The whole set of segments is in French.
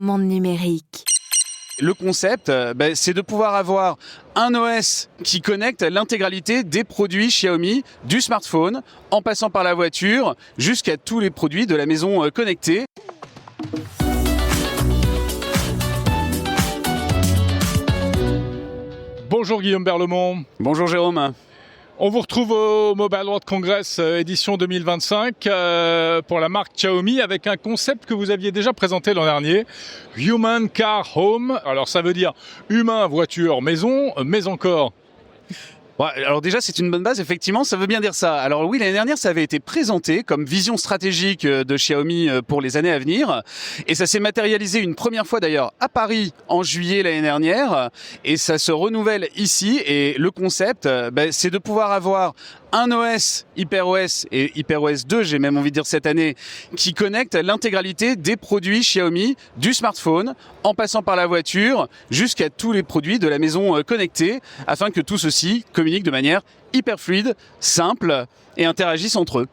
Monde numérique. Le concept, c'est de pouvoir avoir un OS qui connecte l'intégralité des produits Xiaomi, du smartphone, en passant par la voiture, jusqu'à tous les produits de la maison connectée. Bonjour Guillaume Berlemont. Bonjour Jérôme. On vous retrouve au Mobile World Congress édition 2025 pour la marque Xiaomi avec un concept que vous aviez déjà présenté l'an dernier, Human Car Home. Alors ça veut dire humain, voiture, maison, mais encore. Ouais, alors déjà, c'est une bonne base, effectivement, ça veut bien dire ça. Alors oui, l'année dernière, ça avait été présenté comme vision stratégique de Xiaomi pour les années à venir. Et ça s'est matérialisé une première fois d'ailleurs à Paris en juillet l'année dernière. Et ça se renouvelle ici. Et le concept, c'est de pouvoir avoir un OS, HyperOS et HyperOS 2, j'ai même envie de dire cette année, qui connecte l'intégralité des produits Xiaomi, du smartphone, en passant par la voiture, jusqu'à tous les produits de la maison connectée, afin que tout ceci communique de manière hyper fluide, simple et interagisse entre eux.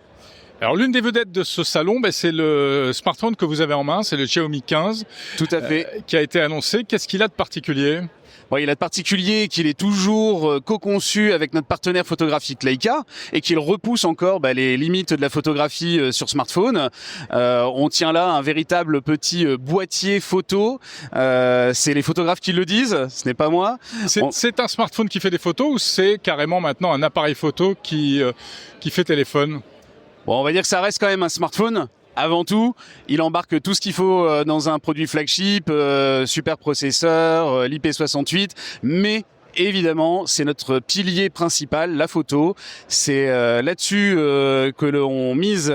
Alors l'une des vedettes de ce salon, c'est le smartphone que vous avez en main, c'est le Xiaomi 15. Tout à fait. Qui a été annoncé. Qu'est-ce qu'il a de particulier ? Bon, il a de particulier qu'il est toujours co-conçu avec notre partenaire photographique Leica et qu'il repousse encore les limites de la photographie sur smartphone. On tient là un véritable petit boîtier photo. C'est les photographes qui le disent, ce n'est pas moi. C'est un smartphone qui fait des photos ou c'est carrément maintenant un appareil photo qui fait téléphone ? Bon, on va dire que ça reste quand même un smartphone. Avant tout, il embarque tout ce qu'il faut dans un produit flagship, super processeur, l'IP68, mais évidemment, c'est notre pilier principal, la photo. C'est là-dessus que l'on mise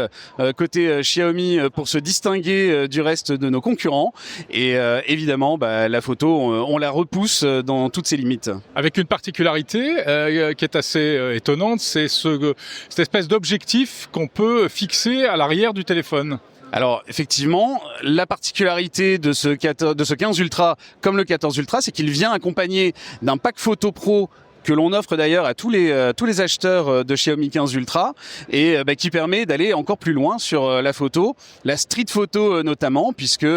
côté Xiaomi pour se distinguer du reste de nos concurrents. Et évidemment, la photo, on la repousse dans toutes ses limites. Avec une particularité qui est assez étonnante, c'est cette espèce d'objectif qu'on peut fixer à l'arrière du téléphone. Alors effectivement, la particularité de ce 15 Ultra, comme le 14 Ultra, c'est qu'il vient accompagné d'un pack photo pro que l'on offre d'ailleurs à tous les acheteurs de Xiaomi 15 Ultra et qui permet d'aller encore plus loin sur la photo, la street photo notamment, puisque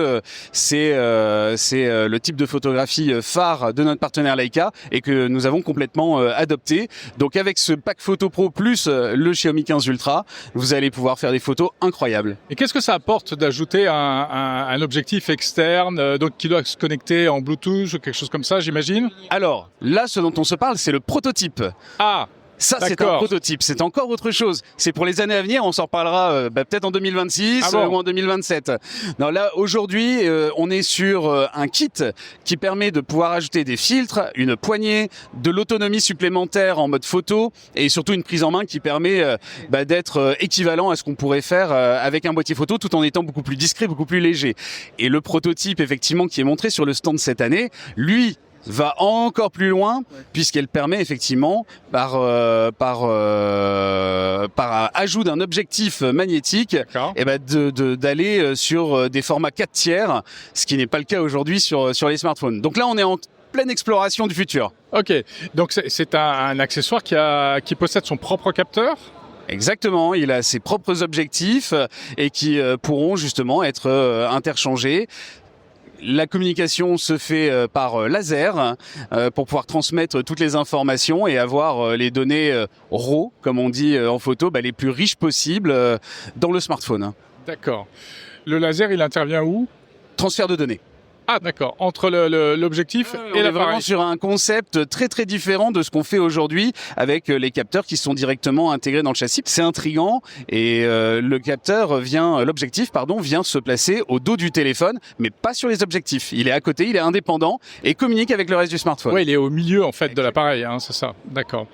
c'est le type de photographie phare de notre partenaire Leica et que nous avons complètement adopté. Donc avec ce pack photo pro plus le Xiaomi 15 Ultra, vous allez pouvoir faire des photos incroyables. Et qu'est-ce que ça apporte d'ajouter un objectif externe donc qui doit se connecter en Bluetooth ou quelque chose comme ça, j'imagine ? Alors là, ce dont on se parle, c'est le prototype. Ah, ça, d'accord. C'est un prototype, c'est encore autre chose. C'est pour les années à venir, on s'en reparlera peut-être en 2026 ou en 2027. Non, là, aujourd'hui, on est sur un kit qui permet de pouvoir ajouter des filtres, une poignée, de l'autonomie supplémentaire en mode photo et surtout une prise en main qui permet d'être équivalent à ce qu'on pourrait faire avec un boîtier photo tout en étant beaucoup plus discret, beaucoup plus léger. Et le prototype, effectivement, qui est montré sur le stand cette année, lui, va encore plus loin puisqu'elle permet effectivement par ajout d'un objectif magnétique d'aller sur des formats 4 tiers, ce qui n'est pas le cas aujourd'hui sur les smartphones. Donc là on est en pleine exploration du futur. Ok, donc c'est un accessoire qui possède son propre capteur ? Exactement, il a ses propres objectifs et qui pourront justement être interchangés. La communication se fait par laser pour pouvoir transmettre toutes les informations et avoir les données RAW, comme on dit en photo, les plus riches possibles dans le smartphone. D'accord. Le laser, il intervient où ? Transfert de données. Ah d'accord, entre l'objectif et l'appareil. On est vraiment sur un concept très très différent de ce qu'on fait aujourd'hui avec les capteurs qui sont directement intégrés dans le châssis. C'est intriguant et l'objectif vient se placer au dos du téléphone, mais pas sur les objectifs. Il est à côté, il est indépendant et communique avec le reste du smartphone. Oui, il est au milieu en fait de l'appareil, c'est ça. D'accord.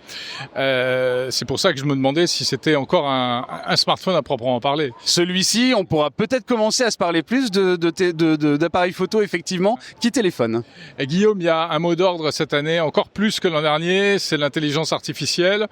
C'est pour ça que je me demandais si c'était encore un smartphone à proprement parler. Celui-ci, on pourra peut-être commencer à se parler plus d'appareils photo effectivement qui téléphone. Et Guillaume, il y a un mot d'ordre cette année, encore plus que l'an dernier, c'est l'intelligence artificielle.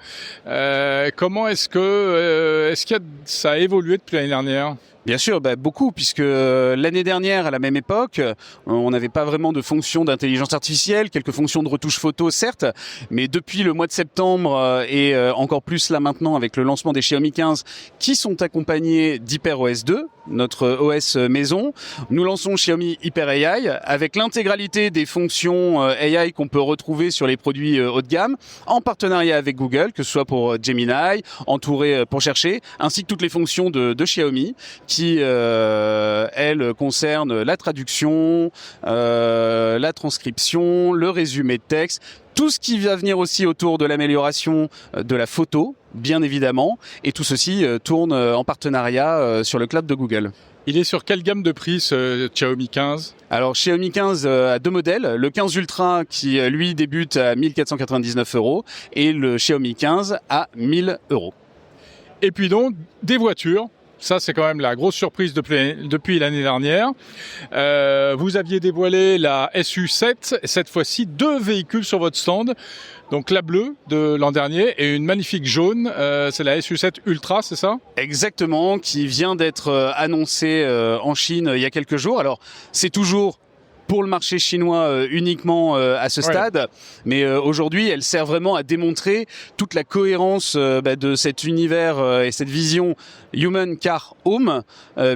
Comment ça a évolué depuis l'année dernière ? Bien sûr, beaucoup, puisque l'année dernière, à la même époque, on n'avait pas vraiment de fonction d'intelligence artificielle, quelques fonctions de retouche photo, certes, mais depuis le mois de septembre et encore plus là maintenant avec le lancement des Xiaomi 15 qui sont accompagnés d'HyperOS 2, notre OS maison, nous lançons Xiaomi Hyper AI avec l'intégralité des fonctions AI qu'on peut retrouver sur les produits haut de gamme, en partenariat avec Google, que ce soit pour Gemini, entouré pour chercher, ainsi que toutes les fonctions de Xiaomi, qui, elle, concerne la traduction, la transcription, le résumé de texte, tout ce qui va venir aussi autour de l'amélioration de la photo, bien évidemment, et tout ceci tourne en partenariat sur le cloud de Google. Il est sur quelle gamme de prix ce Xiaomi 15 ? Alors Xiaomi 15 a deux modèles, le 15 Ultra qui lui débute à 1499 € et le Xiaomi 15 à 1000 €. Et puis donc, des voitures. Ça, c'est quand même la grosse surprise depuis l'année dernière. Vous aviez dévoilé la SU7, cette fois-ci 2 véhicules sur votre stand. Donc la bleue de l'an dernier et une magnifique jaune, c'est la SU7 Ultra, c'est ça ? Exactement, qui vient d'être annoncée en Chine il y a quelques jours. Alors, c'est toujours pour le marché chinois uniquement à ce stade, mais aujourd'hui elle sert vraiment à démontrer toute la cohérence de cet univers et cette vision Human Car Home,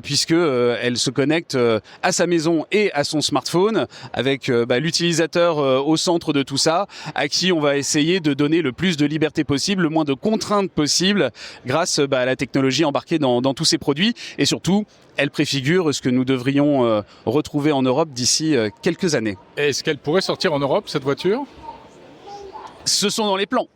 puisque elle se connecte à sa maison et à son smartphone, avec l'utilisateur au centre de tout ça, à qui on va essayer de donner le plus de liberté possible, le moins de contraintes possible, grâce à la technologie embarquée dans tous ces produits, et surtout elle préfigure ce que nous devrions retrouver en Europe d'ici quelques années. Est-ce qu'elle pourrait sortir en Europe, cette voiture ? Ce sont dans les plans.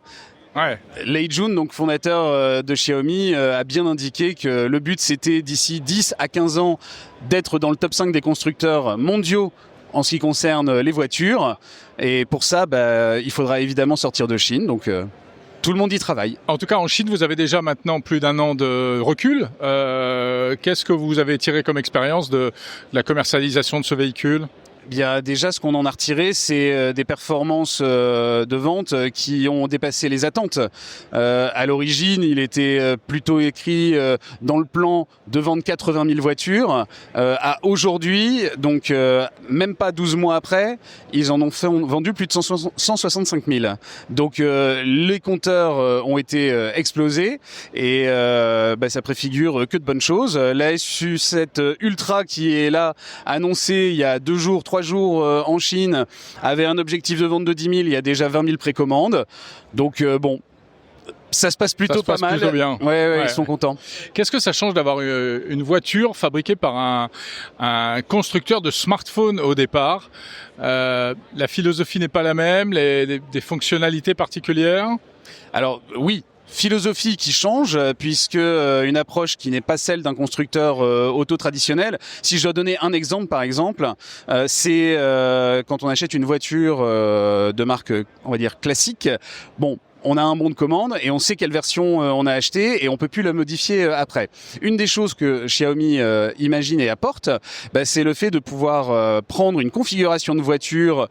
Ouais. Lei Jun, donc fondateur de Xiaomi, a bien indiqué que le but c'était d'ici 10 à 15 ans d'être dans le top 5 des constructeurs mondiaux en ce qui concerne les voitures. Et pour ça, il faudra évidemment sortir de Chine. Donc tout le monde y travaille. En tout cas, en Chine, vous avez déjà maintenant plus d'1 an de recul. Qu'est-ce que vous avez tiré comme expérience de la commercialisation de ce véhicule ? Bien, déjà, ce qu'on en a retiré, c'est des performances de vente qui ont dépassé les attentes. À l'origine, il était plutôt écrit dans le plan de vendre 80 000 voitures. À aujourd'hui, donc même pas 12 mois après, ils en ont vendu plus de 165 000. Donc les compteurs ont été explosés et ça préfigure que de bonnes choses. La SU7 Ultra qui est là, annoncée il y a 3 jours en Chine, avait un objectif de vente de 10 000, il y a déjà 20 000 précommandes. Donc ça se passe plutôt pas mal. Plutôt bien. Ouais, ils sont contents. Qu'est-ce que ça change d'avoir une voiture fabriquée par un constructeur de smartphone au départ ? La philosophie n'est pas la même, des fonctionnalités particulières ? Alors oui. Philosophie qui change, puisque une approche qui n'est pas celle d'un constructeur auto traditionnel. Si je dois donner un exemple, par exemple, c'est quand on achète une voiture de marque, on va dire classique. Bon, on a un bon de commande et on sait quelle version on a acheté et on peut plus la modifier après. Une des choses que Xiaomi imagine et apporte, c'est le fait de pouvoir prendre une configuration de voiture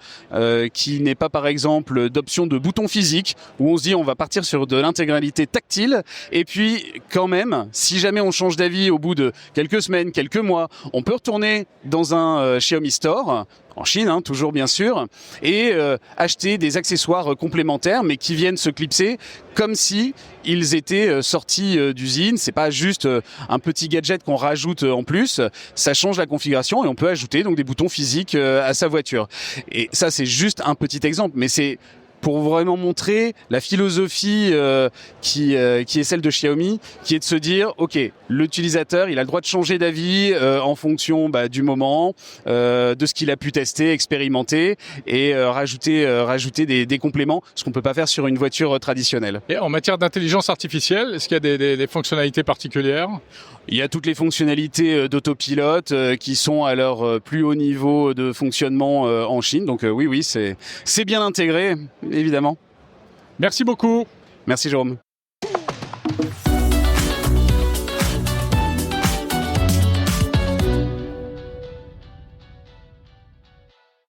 qui n'est pas par exemple d'option de bouton physique, où on se dit on va partir sur de l'intégralité tactile, et puis quand même, si jamais on change d'avis au bout de quelques semaines, quelques mois, on peut retourner dans un Xiaomi Store, en Chine, toujours bien sûr, et acheter des accessoires complémentaires, mais qui viennent se clipser comme si ils étaient sortis d'usine. C'est pas juste un petit gadget qu'on rajoute en plus. Ça change la configuration et on peut ajouter donc des boutons physiques à sa voiture. Et ça, c'est juste un petit exemple, mais c'est pour vraiment montrer la philosophie qui est celle de Xiaomi, qui est de se dire, ok, l'utilisateur, il a le droit de changer d'avis en fonction du moment, de ce qu'il a pu tester, expérimenter, et rajouter des compléments, ce qu'on peut pas faire sur une voiture traditionnelle. Et en matière d'intelligence artificielle, est-ce qu'il y a des fonctionnalités particulières ? Il y a toutes les fonctionnalités d'autopilote qui sont à leur plus haut niveau de fonctionnement en Chine. Donc oui, c'est bien intégré, évidemment. Merci beaucoup. Merci Jérôme.